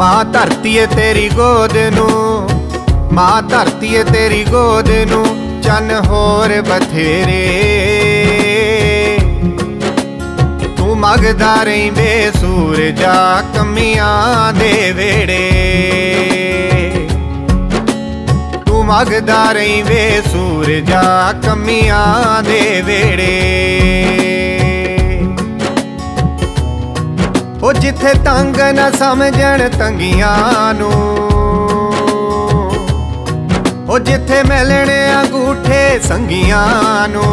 मां धरती है तेरी गोद नू, मां धरती है तेरी गोद नू, चन होर बथेरे तू मंगदा रही वे सूरजा कमियां दे वेड़े, तू मंगदा रही वे सूरजा कमियां दे वेड़े। ओ जिथे तंग न समझण तंगियां नू, ओ जिथे मिलने अंगूठे संगियां नू,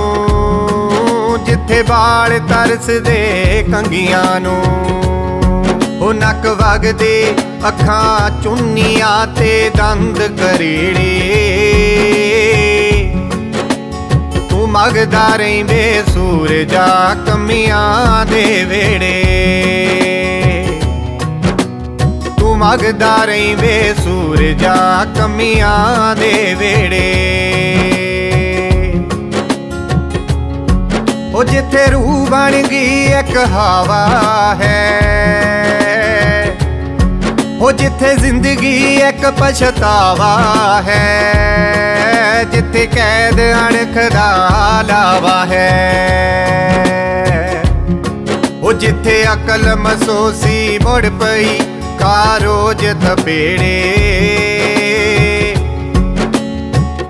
जिथे बाल तरस दे कंगियां नू, ओ नक वगदे अखां चुन्नियां ते दंद करीड़े तू मंगदा रही वे सूरजा कमियां दे वेड़े, तू मंगदा रही वे सूरजा कमियां दे वेड़े। ओ जिथे रूह बन गई एक हवा है, ओ जिथे जिंदगी एक पछतावा है, जिथे कैद अणख दा लावा है, ओ जिथे अकल मसोसी मुड़ पई कारोज थपेड़े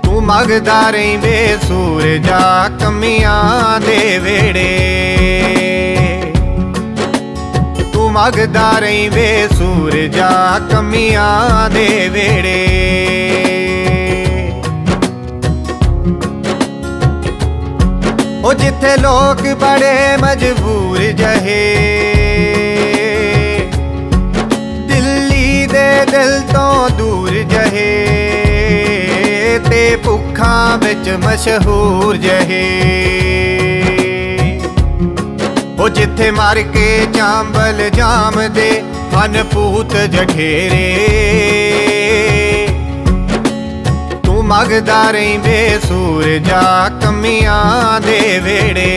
तू मंगदा रही वे सूरजा कमियां दे वेड़े, तू मंगदा रही वे सूरजा कमियां दे वेड़े। ओ जिथे लोग बड़े मजबूर जहे, दिल तो दूर जहे ते भुखा बिच मशहूर जहे, ओ जिथे मार के चांबल जाम दे अनपूत जठेरे तू मंगदा रही वे सूरजा कमियां दे वेड़े,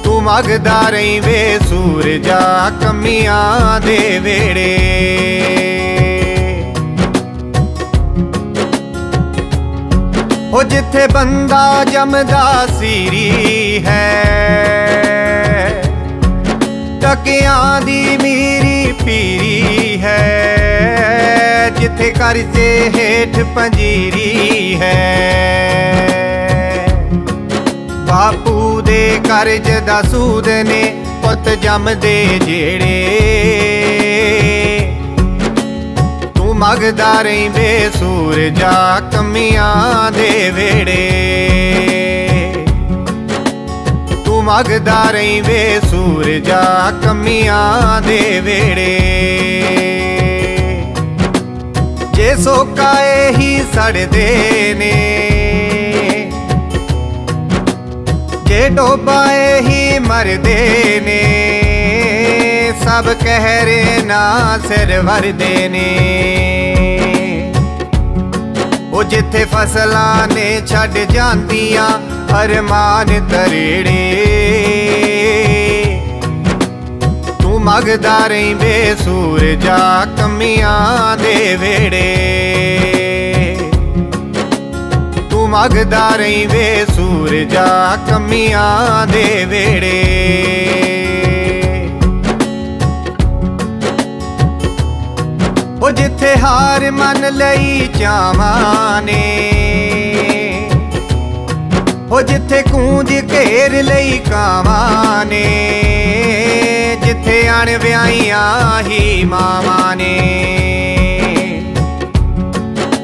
तू मंगदा रही वे सूरजा कमियां दे वेड़े। ओ जिथे बंदा जमदा सीरी है, टकियां दी मीरी पीरी है, जिथे करजे हेठ पंजीरी है, बापू दे करज दा सूद ने पुत जमदे जेड़े तू मंगदा रही वे सूरजा कमियां दे वेड़े, तू मंगदा रही वे सूरजा कमियां दे वेड़े। जे सोकाए ही सड़दे ने, जे डोबाए ही मरदे ने, सब कहरे ना सिर वरदे ने। ओ जिथे फसलां ने छड़ जांदियां अरमान तरेड़े तू मंगदा रही वे सूरजा कमियां दे वेड़े, तू मंगदा रही वे सूरजा कमियां दे वेड़े। ओ जिथे हार मन लई चावां ने, ओ जिथे कूंज घेर लई कावां ने, जिथे अणव्याहियां ही मावां ने,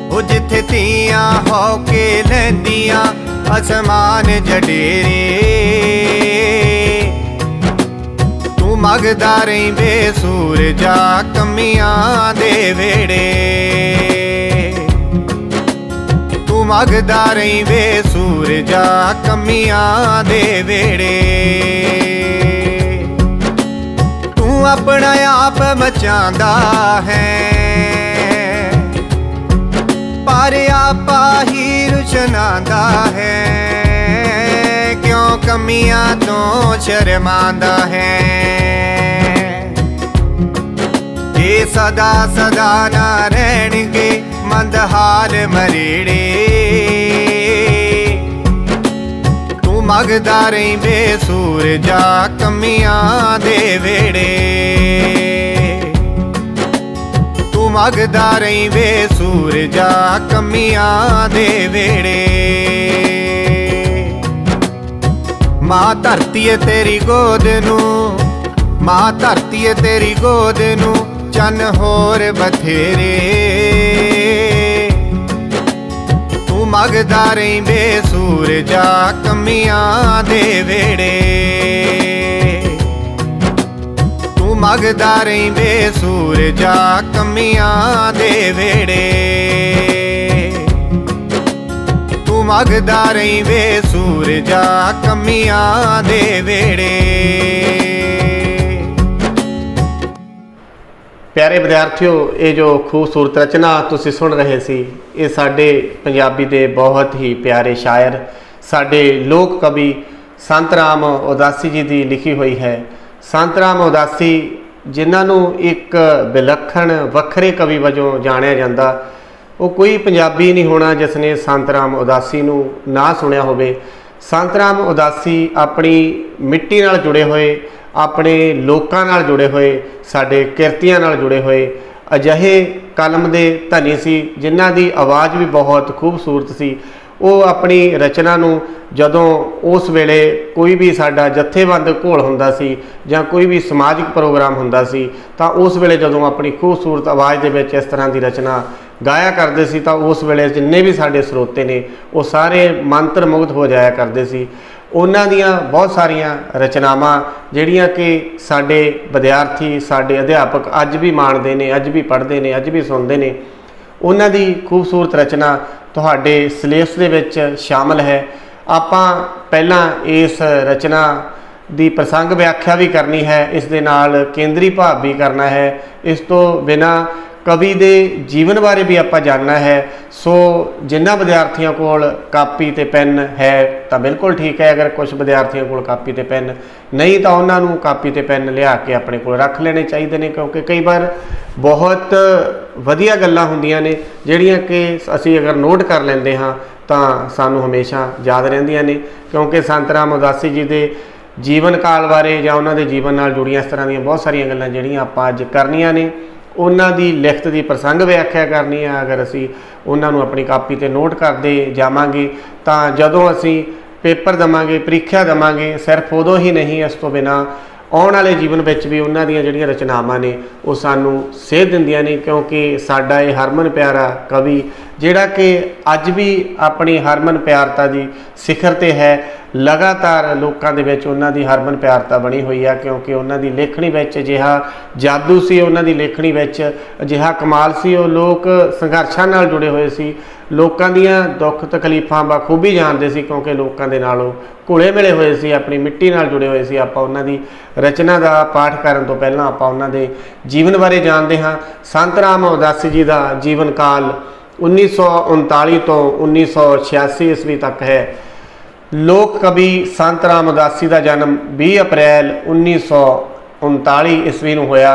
ओ जिथे तियां होके लैंदियां आसमान जडेरे तू मंगदा रही वे सूरजा कमियां दे वेड़े, तू मंगदा रही वे सूरजा कमियां दे वेड़े। तू अपना आप मचांदा है पर आपा ही रुशनांदा है, क्यों कमियां तो शर्मांदा है। ये सदा सदा ना रहणगे मंदहाल मरेड़े। तू मगदा रही बेसूरजा कमियां दे वेड़े। तू मगदा रही बेसूरजा कमियां दे वेड़े। मां धरती है तेरी गोद नू, मां धरती है तेरी गोद नू चन होर बथेरे। तू मगदा रही बेसूरजा कमियां दे वेड़े। तू मगदा रही बेसूरजा कमियां दे वेड़े। मगदा रही बेसूरजा कमियां दे वेड़े। प्यारे विद्यार्थियों, ये जो खूबसूरत रचना तुसी सुन रहे सी, ये साडे पंजाबी दे बहुत ही प्यारे शायर साडे लोक कवि संत राम उदासी जी की लिखी हुई है। संत राम उदासी जिन्हां नूं एक विलक्षण वखरे कवि वजों जाणिया जांदा, वो कोई पंजाबी नहीं होना जिसने संत राम उदासी नूं ना सुनिया होवे। संत राम उदासी अपनी मिट्टी नाल जुड़े हुए, अपने लोकां नाल जुड़े हुए, साडे किरतियां नाल जुड़े हुए अजिहे कलम दे धनी सी, जिन्हां दी आवाज़ भी बहुत खूबसूरत सी। वो अपनी रचना नूं जदों उस वेले कोई भी साडा जथेबंद घोल हुंदा सी जां कोई भी समाजिक प्रोग्राम हुंदा सी, तां उस वेले जदों अपनी खूबसूरत आवाज़ दे विच इस तरह की रचना गाया करते सी, तां उस वेले जिन्ने भी साडे स्रोते ने वो सारे मंत्र मुग्ध हो जाया करते सी। उन्हां दियां बहुत सारियां रचनावां जिहड़ियां कि साडे विद्यार्थी साडे अध्यापक अज भी माणदे ने, अज भी पढ़ते हैं, अज भी सुनते हैं। उन्हां दी खूबसूरत रचना तुहाडे सिलेबस दे विच शामिल है। आपां पहलां इस रचना दी प्रसंग व्याख्या भी करनी है, इस दे नाल केंद्री भाव भी करना है। इस तो बिना कवि दे जीवन बारे भी आपां जानना है। सो जिन्हां विद्यार्थियों कोल कापी ते पेन है तो बिल्कुल ठीक है, अगर कुछ विद्यार्थियों कोल कापी ते पेन नहीं तो उन्हां नूं कापी ते पेन लिया के अपने कोल रख लेने चाहिए ने, क्योंकि कई बार बहुत वधिया गल्लां हुंदियां ने जिहड़ियां कि असीं अगर नोट कर लैंदे हाँ तो सानूं हमेशा याद रहिंदियां ने। क्योंकि संत राम उदासी जी दे जीवन काल बारे जां उन्हां दे जीवन नाल जुड़ियां इस तरह दीयां बहुत सारियां गल्लां जिहड़ियां आपां अज करनियां ने, उन्हां दी लिखत की प्रसंग व्याख्या करनी है। अगर असी उन्होंने अपनी कापी ते नोट करते जावांगे तो जदों असी पेपर देवांगे, प्रीख्या देवांगे, सिर्फ उदों ही नहीं, इस तो बिना आने वाले जीवन में भी उन्हां दियां जिहड़ियां रचनावां ने वो सानू सेध दिंदियां ने। क्योंकि साडा ये हरमन प्यारा कवि जिहड़ा कि अज भी अपनी हरमन प्यारता की सिखर ते है, लगातार लोगों के विच उन्हां दी हरमन प्यारता बनी हुई है। क्योंकि उन्हां दी लेखनी विच अजिहा जादू सी, उन्हां दी लेखनी विच अजिहा कमाल सी। वो लोग संघर्षां नाल जुड़े हुए सी, लोगों दियां दुख तकलीफां बखूबी जानते सी, क्योंकि लोगों के नाल घुले मिले हुए सी, अपनी मिट्टी नाल जुड़े हुए सी। आपां उन्हां दी रचना का पाठ करन तो पहलां आपां उन्हां दे जीवन बारे जानते हाँ। संत राम उदासी जी का जीवन काल 1939 तो 1986 ईस्वी तक है। लोक कवि संत राम उदासी का जन्म 20 अप्रैल 1939 ईस्वी नूं होया।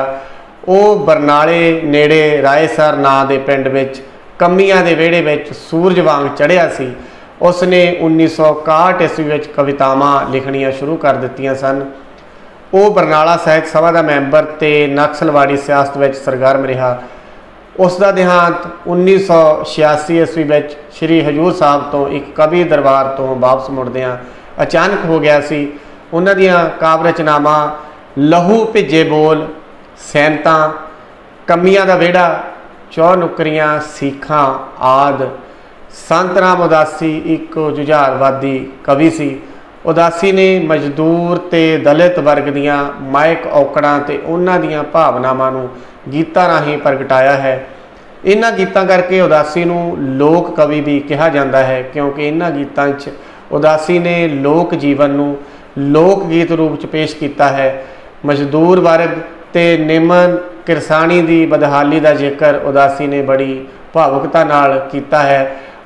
वो बरनाले नेड़े रायसर नां दे पिंड विच कमियां दे वेड़े विच सूरज वांग चढ़िया सी। उसने 1961 ईस्वी विच कवितावां लिखणियां शुरू कर दित्तियां सन। वो बरनाला ਸਾਹਿਤ सभा का मैंबर ते नक्सलवाड़ी सियासत विच सरगर्म रहा। उसका देहांत 1986 ईस्वी विच श्री हजूर साहब तो एक कवि दरबार तो वापस मुड़दियां अचानक हो गया सी। उन्हां दियां काव्य रचनावां लहू भिजे बोल, सैनता, कमियां दा वेड़ा, चौ नुकरियां, सीखां आदि। संत राम उदासी एक जुझारवादी कवि सी। उदासी ने मजदूर ते दलित वर्ग दियां मायक औकड़ां ते उन्हां दियां भावनावां नूं गीतां राहीं प्रगटाया है। इन्हां गीतां करके उदासी नूं लोक कवि भी कहा जाता है, क्योंकि इन्हां गीतां 'च उदासी ने लोक जीवन नूं लोक गीत रूप च पेश किया है। मजदूर वर्ग ते निमन किरसानी की बदहाली का जिक्र उदासी ने बड़ी भावुकता नाल कीता है।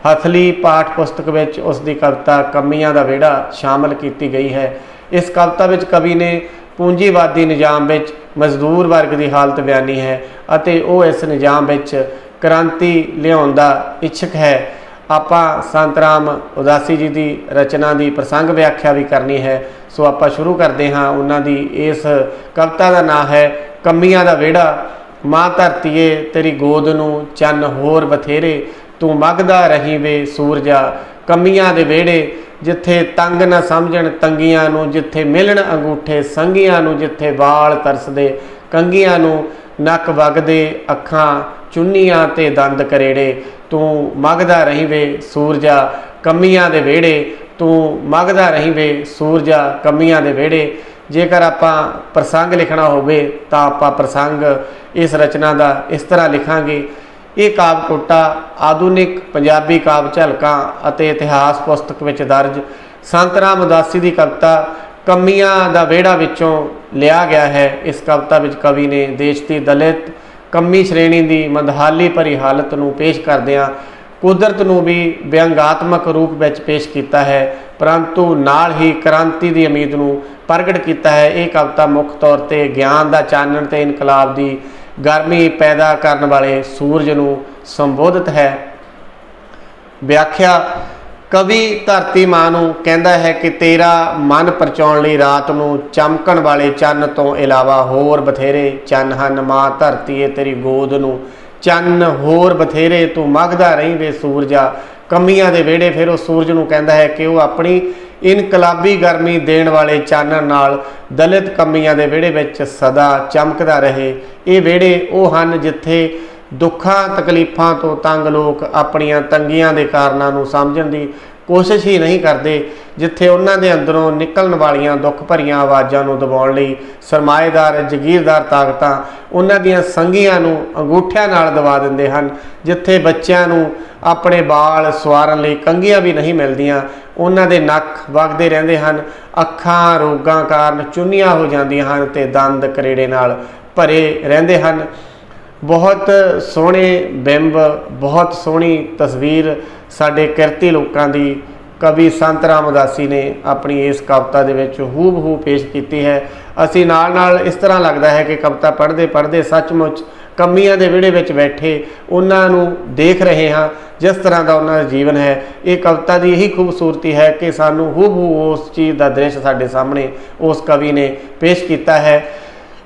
हथली पाठ पुस्तक में उसकी कविता कमियां दा वेड़ा शामिल की गई है। इस कविता में कवि ने ਪੂੰਜੀਵਾਦੀ ਨਿਜ਼ਾਮ ਵਿੱਚ ਮਜ਼ਦੂਰ ਵਰਗ ਦੀ ਹਾਲਤ ਬਿਆਨੀ ਹੈ ਅਤੇ ਉਹ ਇਸ ਨਿਜ਼ਾਮ ਵਿੱਚ ਕ੍ਰਾਂਤੀ ਲਿਆਉਣ ਦਾ ਇੱਛਕ ਹੈ। ਆਪਾਂ ਸੰਤ ਰਾਮ ਉਦਾਸੀ जी ਦੀ ਰਚਨਾ ਦੀ ਪ੍ਰਸੰਗ ਵਿਆਖਿਆ ਵੀ ਕਰਨੀ ਹੈ। ਸੋ ਆਪਾਂ ਸ਼ੁਰੂ ਕਰਦੇ ਹਾਂ। ਉਹਨਾਂ ਦੀ ਇਸ ਕਵਿਤਾ ਦਾ ਨਾਂ ਹੈ ਕੰਮੀਆਂ ਦਾ ਵਿਹੜਾ। ਮਾਂ ਧਰਤੀਏ ਤੇਰੀ ਗੋਦ ਨੂੰ ਚੰਨ ਹੋਰ ਬਥੇਰੇ, ਤੂੰ ਮਗਦਾ ਰਹੀਂ ਵੇ ਸੂਰਜਾ। ਕੰਮੀਆਂ ਦੇ ਵਿਹੜੇ ਜਿੱਥੇ ਤੰਗ ਨਾ ਸਮਝਣ ਤੰਗੀਆਂ ਨੂੰ, ਜਿੱਥੇ ਮਿਲਣ ਅੰਗੂਠੇ ਸੰਗੀਆਂ ਨੂੰ, ਜਿੱਥੇ ਵਾਲ ਤਰਸਦੇ ਕੰਗੀਆਂ ਨੂੰ, ਨੱਕ ਵਗਦੇ ਅੱਖਾਂ ਚੁੰਨੀਆਂ ਤੇ ਦੰਦ ਕਰੇੜੇ, ਤੂੰ ਮਗਦਾ ਰਹੀਂ ਵੇ ਸੂਰਜਾ। ਕੰਮੀਆਂ ਦੇ ਵਿਹੜੇ, ਤੂੰ ਮਗਦਾ ਰਹੀਂ ਵੇ ਸੂਰਜਾ। ਕੰਮੀਆਂ ਦੇ ਵਿਹੜੇ। ਜੇਕਰ ਆਪਾਂ ਪ੍ਰਸੰਗ ਲਿਖਣਾ ਹੋਵੇ ਤਾਂ ਆਪਾਂ ਪ੍ਰਸੰਗ ਇਸ ਰਚਨਾ ਦਾ ਇਸ ਤਰ੍ਹਾਂ ਲਿਖਾਂਗੇ। ਇਹ ਕਾਵਿ ਟੋਟਾ ਆਧੁਨਿਕ ਪੰਜਾਬੀ ਕਾਵਿ ਝਲਕਾਂ ਅਤੇ ਇਤਿਹਾਸ ਪੁਸਤਕ ਵਿੱਚ ਦਰਜ ਸੰਤ ਰਾਮ ਉਦਾਸੀ ਦੀ ਕਵਿਤਾ ਕੰਮੀਆਂ ਦਾ ਵਿਹੜਾ ਵਿੱਚੋਂ ਲਿਆ ਗਿਆ ਹੈ। ਇਸ ਕਵਿਤਾ ਵਿੱਚ ਕਵੀ ਨੇ ਦੇਸ਼ ਦੀ ਦਲਿਤ ਕੰਮੀ ਸ਼੍ਰੇਣੀ ਦੀ ਮੰਦਹਾਲੀ ਭਰੀ ਹਾਲਤ ਨੂੰ ਪੇਸ਼ ਕਰਦਿਆਂ ਕੁਦਰਤ ਨੂੰ ਵੀ ਵਿਅੰਗਾਤਮਕ ਰੂਪ ਵਿੱਚ ਪੇਸ਼ ਕੀਤਾ ਹੈ, ਪਰੰਤੂ ਨਾਲ ਹੀ ਕ੍ਰਾਂਤੀ ਦੀ ਉਮੀਦ ਨੂੰ ਪ੍ਰਗਟ ਕੀਤਾ ਹੈ। ਇਹ ਕਵਿਤਾ ਮੁੱਖ ਤੌਰ 'ਤੇ ਗਿਆਨ ਦਾ ਚਾਨਣ ਤੇ ਇਨਕਲਾਬ ਦੀ ਗਰਮੀ ਪੈਦਾ ਕਰਨ ਵਾਲੇ ਸੂਰਜ ਨੂੰ ਸੰਬੋਧਿਤ ਹੈ। ਵਿਆਖਿਆ। ਕਵੀ ਧਰਤੀ ਮਾਂ ਨੂੰ ਕਹਿੰਦਾ ਹੈ ਕਿ ਤੇਰਾ ਮਨ ਪਰਚਾਉਣ ਲਈ ਰਾਤ ਨੂੰ ਚਮਕਣ ਵਾਲੇ ਚੰਨ ਤੋਂ ਇਲਾਵਾ ਹੋਰ ਬਥੇਰੇ ਚੰਨ ਹਨ। ਮਾਂ ਧਰਤੀਏ ਤੇਰੀ ਗੋਦ ਨੂੰ ਚੰਨ ਹੋਰ ਬਥੇਰੇ, ਤੂੰ ਮਗਦਾ ਰਹੀਂ ਵੇ ਸੂਰਜਾ। ਕੰਮੀਆਂ ਦੇ ਵਿਹੜੇ। ਫਿਰ ਉਹ ਸੂਰਜ ਨੂੰ ਕਹਿੰਦਾ ਹੈ ਕਿ ਉਹ ਆਪਣੀ ਇਨਕਲਾਬੀ ਗਰਮੀ ਦੇਣ ਵਾਲੇ ਚਾਨਣ ਨਾਲ ਦਲਿਤ ਕੰਮੀਆਂ ਦੇ ਵਿਹੜੇ ਵਿੱਚ ਸਦਾ ਚਮਕਦਾ ਰਹੇ। ਇਹ ਵਿਹੜੇ ਉਹ ਹਨ ਜਿੱਥੇ ਦੁੱਖਾਂ ਤਕਲੀਫਾਂ ਤੋਂ ਤੰਗ ਲੋਕ ਆਪਣੀਆਂ ਤੰਗੀਆਂ ਦੇ ਕਾਰਨਾਂ ਨੂੰ ਸਮਝਣ ਦੀ ਕੋਸ਼ਿਸ਼ ਹੀ ਨਹੀਂ ਕਰਦੇ, ਜਿੱਥੇ ਉਹਨਾਂ ਦੇ ਅੰਦਰੋਂ ਨਿਕਲਣ ਵਾਲੀਆਂ ਦੁੱਖ ਭਰੀਆਂ ਆਵਾਜ਼ਾਂ ਨੂੰ ਦਬਾਉਣ ਲਈ ਸਰਮਾਏਦਾਰ ਜਗੀਰਦਾਰ ਤਾਕਤਾਂ ਉਹਨਾਂ ਦੀਆਂ ਸੰਗੀਆਂ ਨੂੰ ਅੰਗੂਠਿਆਂ ਨਾਲ ਦਬਾ ਦਿੰਦੇ ਹਨ, ਜਿੱਥੇ ਬੱਚਿਆਂ ਨੂੰ ਆਪਣੇ ਵਾਲ ਸਵਾਰਨ ਲਈ ਕੰਘੀਆਂ ਵੀ ਨਹੀਂ ਮਿਲਦੀਆਂ, ਉਹਨਾਂ ਦੇ ਨੱਕ ਵਗਦੇ ਰਹਿੰਦੇ ਹਨ, ਅੱਖਾਂ ਰੋਗਾਂ ਕਾਰਨ ਚੁੰਨੀਆਂ ਹੋ ਜਾਂਦੀਆਂ ਹਨ ਤੇ ਦੰਦ ਕਰੇੜੇ ਨਾਲ ਭਰੇ ਰਹਿੰਦੇ ਹਨ। ਬਹੁਤ ਸੋਹਣੇ ਬਿੰਬ, ਬਹੁਤ ਸੋਹਣੀ ਤਸਵੀਰ ਸਾਡੇ ਕਿਰਤੀ ਲੋਕਾਂ ਦੀ ਕਵੀ ਸੰਤ ਰਾਮ ਉਦਾਸੀ ਨੇ ਆਪਣੀ ਇਸ ਕਵਿਤਾ ਦੇ ਵਿੱਚ ਹੂਬਹੂ ਪੇਸ਼ ਕੀਤੀ ਹੈ। ਅਸੀਂ ਨਾਲ ਇਸ ਤਰ੍ਹਾਂ ਲੱਗਦਾ ਹੈ ਕਿ ਕਵਿਤਾ ਪੜ੍ਹਦੇ ਪੜ੍ਹਦੇ ਸੱਚਮੁੱਚ ਕੰਮੀਆਂ ਦੇ ਵਿਹੜੇ ਵਿੱਚ ਬੈਠੇ ਉਹਨਾਂ ਨੂੰ ਦੇਖ ਰਹੇ ਹਾਂ, ਜਿਸ ਤਰ੍ਹਾਂ ਦਾ ਉਹਨਾਂ ਦਾ ਜੀਵਨ ਹੈ। ਇਹ ਕਵਿਤਾ ਦੀ ਇਹੀ ਖੂਬਸੂਰਤੀ ਹੈ ਕਿ ਸਾਨੂੰ ਹੂਬਹੂ ਉਸ ਚੀਜ਼ ਦਾ ਦ੍ਰਿਸ਼ ਸਾਡੇ ਸਾਹਮਣੇ ਉਸ ਕਵੀ ਨੇ ਪੇਸ਼ ਕੀਤਾ ਹੈ।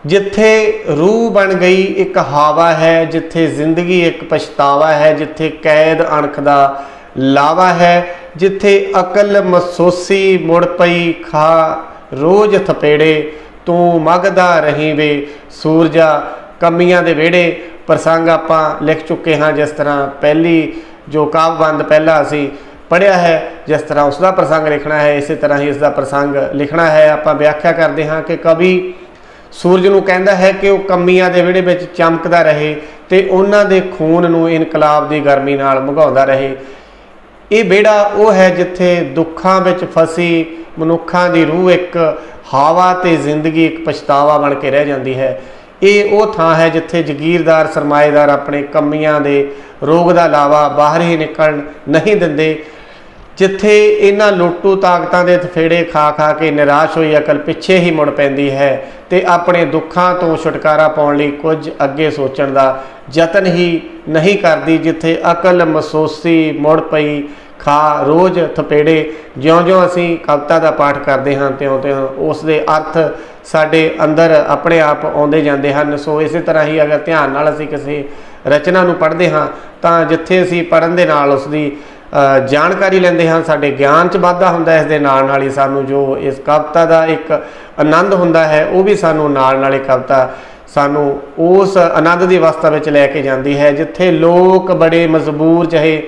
ਜਿੱਥੇ ਰੂਹ ਬਣ ਗਈ ਇੱਕ ਹਵਾ ਹੈ, ਜਿੱਥੇ ਜ਼ਿੰਦਗੀ ਇੱਕ ਪਛਤਾਵਾ ਹੈ, ਜਿੱਥੇ ਕੈਦ ਅਣਖ ਦਾ ਲਾਵਾ ਹੈ, ਜਿੱਥੇ ਅਕਲ ਮਸੋਸੀ ਮੁੜ ਪਈ ਖਾ ਰੋਜ਼ ਥਪੇੜੇ, ਤੂੰ ਮਗਦਾ ਰਹੀਂ ਵੇ ਸੂਰਜਾ। ਕੰਮੀਆਂ ਦੇ ਵਿਹੜੇ ਪ੍ਰਸੰਗ ਆਪਾਂ ਲਿਖ ਚੁੱਕੇ ਹਾਂ। ਜਿਸ ਤਰ੍ਹਾਂ ਪਹਿਲੀ ਜੋ ਕਾਵਿਬੰਦ ਪਹਿਲਾਂ ਅਸੀਂ ਪੜ੍ਹਿਆ ਹੈ, ਜਿਸ ਤਰ੍ਹਾਂ ਉਸ ਦਾ ਪ੍ਰਸੰਗ ਲਿਖਣਾ ਹੈ, ਇਸੇ ਤਰ੍ਹਾਂ ਹੀ ਇਸ ਦਾ ਪ੍ਰਸੰਗ ਲਿਖਣਾ ਹੈ। ਆਪਾਂ ਵਿਆਖਿਆ ਕਰਦੇ ਹਾਂ ਕਿ ਕਵੀ ਸੂਰਜ ਨੂੰ ਕਹਿੰਦਾ ਹੈ ਕਿ ਉਹ ਕੰਮੀਆਂ ਦੇ ਵਿਹੜੇ ਵਿੱਚ ਚਮਕਦਾ ਰਹੇ ਤੇ ਉਹਨਾਂ ਦੇ ਖੂਨ ਨੂੰ ਇਨਕਲਾਬ ਦੀ ਗਰਮੀ ਨਾਲ ਭਿਗਾਉਂਦਾ ਰਹੇ। ਇਹ ਵਿਹੜਾ ਉਹ ਹੈ ਜਿੱਥੇ ਦੁੱਖਾਂ ਵਿੱਚ ਫਸੀ ਮਨੁੱਖਾਂ ਦੀ ਰੂਹ ਇੱਕ ਹਵਾ ਤੇ ਜ਼ਿੰਦਗੀ ਇੱਕ ਪਛਤਾਵਾ ਬਣ ਕੇ ਰਹਿ ਜਾਂਦੀ ਹੈ। ਇਹ ਉਹ ਥਾਂ ਹੈ ਜਿੱਥੇ ਜਗੀਰਦਾਰ ਸਰਮਾਏਦਾਰ ਆਪਣੇ ਕੰਮੀਆਂ ਦੇ ਰੋਗ ਦਾ ਲਾਵਾ ਬਾਹਰ ਹੀ ਨਿਕਲਣ ਨਹੀਂ ਦਿੰਦੇ, ਜਿੱਥੇ ਇਹਨਾਂ ਲੁੱਟੂ ਤਾਕਤਾਂ ਦੇ ਥਫੇੜੇ ਖਾ ਖਾ ਕੇ ਨਿਰਾਸ਼ ਹੋਈ ਅਕਲ ਪਿੱਛੇ ਹੀ ਮੁੜ ਪੈਂਦੀ ਹੈ ਤੇ ਆਪਣੇ ਦੁੱਖਾਂ ਤੋਂ ਛੁਟਕਾਰਾ ਪਾਉਣ ਲਈ ਕੁਝ ਅੱਗੇ ਸੋਚਣ ਦਾ ਯਤਨ ਹੀ ਨਹੀਂ ਕਰਦੀ, ਜਿੱਥੇ ਅਕਲ ਮਸੋਸੀ ਮੁੜ ਪਈ ਖਾ ਰੋਜ਼ ਥਪੇੜੇ। ਜਿਉਂ-ਜਿਉਂ ਅਸੀਂ ਕਵਿਤਾ ਦਾ ਪਾਠ ਕਰਦੇ ਹਾਂ ਤਿਉਂ-ਤਿਉਂ ਉਸ ਦੇ ਅਰਥ ਸਾਡੇ ਅੰਦਰ ਆਪਣੇ ਆਪ ਆਉਂਦੇ ਜਾਂਦੇ ਹਨ। ਸੋ ਇਸੇ ਤਰ੍ਹਾਂ ਹੀ ਅਗਰ ਧਿਆਨ ਨਾਲ ਅਸੀਂ ਕਿਸੇ ਰਚਨਾ ਨੂੰ ਪੜ੍ਹਦੇ ਹਾਂ ਤਾਂ ਜਿੱਥੇ ਅਸੀਂ ਪੜ੍ਹਨ ਦੇ ਨਾਲ ਉਸ ਦੀ ਜਾਣਕਾਰੀ ਲੈਂਦੇ ਹਾਂ, ਸਾਡੇ ਗਿਆਨ 'ਚ ਵਾਧਾ ਹੁੰਦਾ। ਇਸ ਦੇ ਨਾਲ ਹੀ ਸਾਨੂੰ ਜੋ ਇਸ ਕਵਿਤਾ ਦਾ ਇੱਕ ਆਨੰਦ ਹੁੰਦਾ ਹੈ ਉਹ ਵੀ ਸਾਨੂੰ ਨਾਲ ਇਹ ਕਵਿਤਾ ਸਾਨੂੰ ਉਸ ਆਨੰਦ ਦੀ ਅਵਸਥਾ ਵਿੱਚ ਲੈ ਕੇ ਜਾਂਦੀ ਹੈ, ਜਿੱਥੇ ਲੋਕ ਬੜੇ ਮਜਬੂਰ ਜਿਹੇ,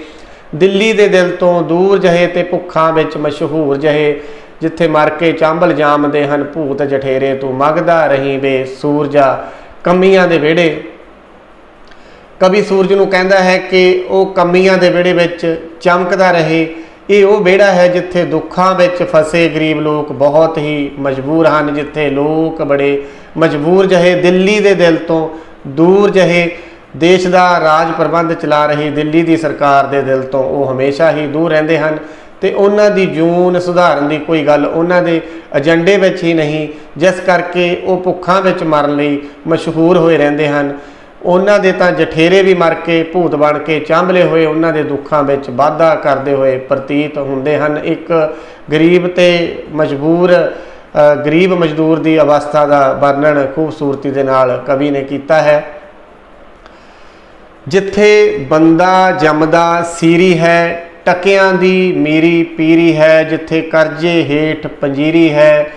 ਦਿੱਲੀ ਦੇ ਦਿਲ ਤੋਂ ਦੂਰ ਜਿਹੇ ਤੇ ਭੁੱਖਾਂ ਵਿੱਚ ਮਸ਼ਹੂਰ ਜਿਹੇ, ਜਿੱਥੇ ਮਰ ਕੇ ਚਾਂਬਲ ਜਾਮਦੇ ਹਨ ਭੂਤ ਜਠੇਰੇ, ਤੂੰ ਮਗਦਾ ਰਹੀਂ ਵੇ ਸੂਰਜਾ। ਕੰਮੀਆਂ ਦੇ ਵਿਹੜੇ। ਕਵੀ ਸੂਰਜ ਨੂੰ ਕਹਿੰਦਾ ਹੈ ਕਿ ਉਹ ਕੰਮੀਆਂ ਦੇ ਵਿਹੜੇ ਵਿੱਚ ਚਮਕਦਾ ਰਹੇ। ਇਹ ਉਹ ਵਿਹੜਾ ਹੈ ਜਿੱਥੇ ਦੁੱਖਾਂ ਵਿੱਚ ਫਸੇ ਗਰੀਬ ਲੋਕ ਬਹੁਤ ਹੀ ਮਜਬੂਰ ਹਨ, ਜਿੱਥੇ ਲੋਕ ਬੜੇ ਮਜਬੂਰ ਜਿਹੇ, ਦਿੱਲੀ ਦੇ ਦਿਲ ਤੋਂ ਦੂਰ ਜਿਹੇ, ਦੇਸ਼ ਦਾ ਰਾਜ ਪ੍ਰਬੰਧ ਚਲਾ ਰਹੀ ਦਿੱਲੀ ਦੀ ਸਰਕਾਰ ਦੇ ਦਿਲ ਤੋਂ ਉਹ ਹਮੇਸ਼ਾ ਹੀ ਦੂਰ ਰਹਿੰਦੇ ਹਨ, ਤੇ ਉਹਨਾਂ ਦੀ ਜੂਨ ਸੁਧਾਰਨ ਦੀ ਕੋਈ ਗੱਲ ਉਹਨਾਂ ਦੇ ਏਜੰਡੇ ਵਿੱਚ ਹੀ ਨਹੀਂ, ਜਿਸ ਕਰਕੇ ਉਹ ਭੁੱਖਾਂ ਵਿੱਚ ਮਰਨ ਲਈ ਮਸ਼ਹੂਰ ਹੋਏ ਰਹਿੰਦੇ ਹਨ। ਉਹਨਾਂ ਦੇ ਤਾਂ ਜਠੇਰੇ ਵੀ ਮਰ ਕੇ ਭੂਤ ਬਣ ਕੇ ਚਾਂਭਲੇ ਹੋਏ ਉਹਨਾਂ ਦੇ ਦੁੱਖਾਂ ਵਿੱਚ ਵਾਧਾ ਕਰਦੇ ਹੋਏ ਪ੍ਰਤੀਤ ਹੁੰਦੇ ਹਨ। ਇੱਕ ਗਰੀਬ ਤੇ ਮਜਬੂਰ ਗਰੀਬ ਮਜ਼ਦੂਰ ਦੀ ਅਵਸਥਾ ਦਾ ਵਰਣਨ ਖੂਬਸੂਰਤੀ ਦੇ ਨਾਲ ਕਵੀ ਨੇ ਕੀਤਾ ਹੈ। ਜਿੱਥੇ ਬੰਦਾ ਜੰਮਦਾ ਸੀਰੀ ਹੈ, ਟਕਿਆਂ ਦੀ ਮੀਰੀ ਪੀਰੀ ਹੈ, ਜਿੱਥੇ ਕਰਜ਼ੇ ਹੇਠ ਪੰਜੀਰੀ ਹੈ,